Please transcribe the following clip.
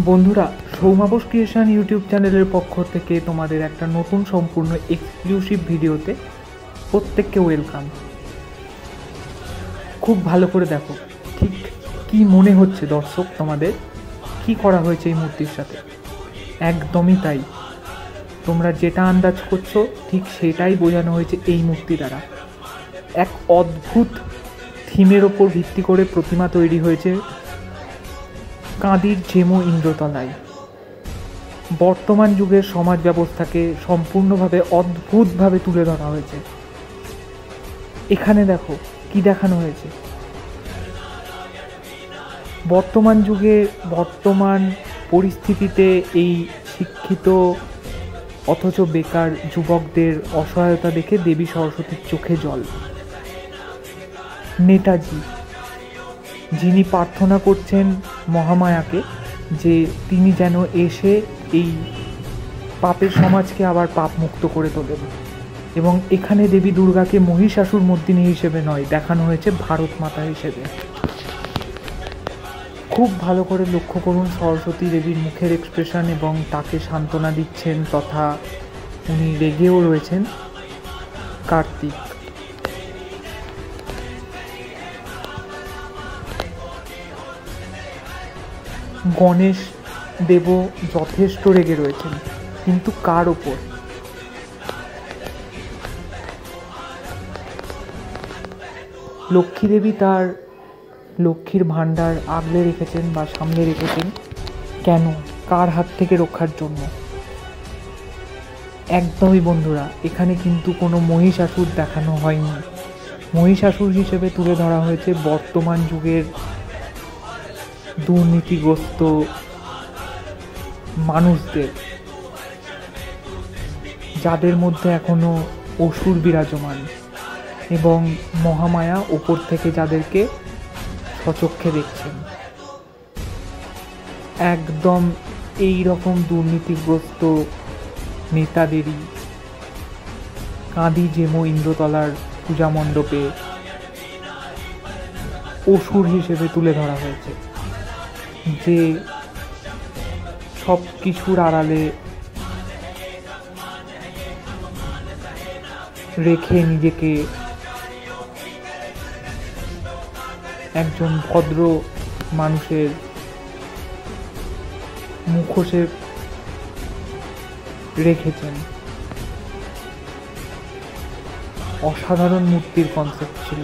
বন্ধুরা, সৌমাবস creation YouTube চ্যানেলের পক্ষ থেকে তোমাদের একটা নতুন সম্পূর্ণ এক্সক্লুসিভ ভিডিওতে প্রত্যেককে ওয়েলকাম। খুব ভালো করে দেখো, ঠিক কি মনে হচ্ছে দর্শক তোমাদের, কি করা হয়েছে এই মূর্তির সাথে। একদমই তাই, তোমরা যেটা আন্দাজ করছো ঠিক সেটাই বোঝানো হয়েছে এই মূর্তি দ্বারা। এক অদ্ভুত থিমের ওপর ভিত্তি করে প্রতিমা তৈরি হয়েছে কাঁদির ঝেমো ইন্দ্রতলায়। বর্তমান যুগের সমাজ ব্যবস্থাকে সম্পূর্ণভাবে অদ্ভুতভাবে তুলে ধরা হয়েছে। এখানে দেখো কি দেখানো হয়েছে। বর্তমান যুগে, বর্তমান পরিস্থিতিতে এই শিক্ষিত অথচ বেকার যুবকদের অসহায়তা দেখে দেবী সরস্বতীর চোখে জল। নেতাজি, যিনি প্রার্থনা করছেন মহামায়াকে যে তিনি যেন এসে এই পাপের সমাজকে আবার পাপ মুক্ত করে তোলেন। এবং এখানে দেবী দুর্গাকে মহিষাসুর মর্দিনী হিসেবে নয়, দেখানো হয়েছে ভারত মাতা হিসেবে। খুব ভালো করে লক্ষ্য করুন সরস্বতী দেবীর মুখের এক্সপ্রেশন, এবং তাকে সান্ত্বনা দিচ্ছেন তথা উনি রেগেও রয়েছেন কার্তিক। গণেশ দেবও যথেষ্ট রেগে রয়েছেন, কিন্তু কার ওপর? লক্ষ্মী দেবী তার লক্ষ্মীর ভাণ্ডার আগলে রেখেছেন বা সামনে রেখেছেন। কেন? কার হাত থেকে রক্ষার জন্য? একদমই বন্ধুরা, এখানে কিন্তু কোনো মহিষাসুর দেখানো হয়নি। মহিষাসুর হিসেবে তুলে ধরা হয়েছে বর্তমান যুগের দুর্নীতিগ্রস্ত মানুষদের, যাদের মধ্যে এখনো অসুর বিরাজমান, এবং মহামায়া ওপর থেকে যাদেরকে সচক্ষে দেখছেন। একদম এই রকম দুর্নীতিগ্রস্ত নেতাদেরই কাঁদি ঝেমো ইন্দ্রতলার পূজা মণ্ডপে অসুর হিসেবে তুলে ধরা হয়েছে, যে সব কিছুর আড়ালে রেখে নিজেকে একজন ভদ্র মানুষের মুখোশে রেখেছেন। অসাধারণ মূর্তির কনসেপ্ট ছিল।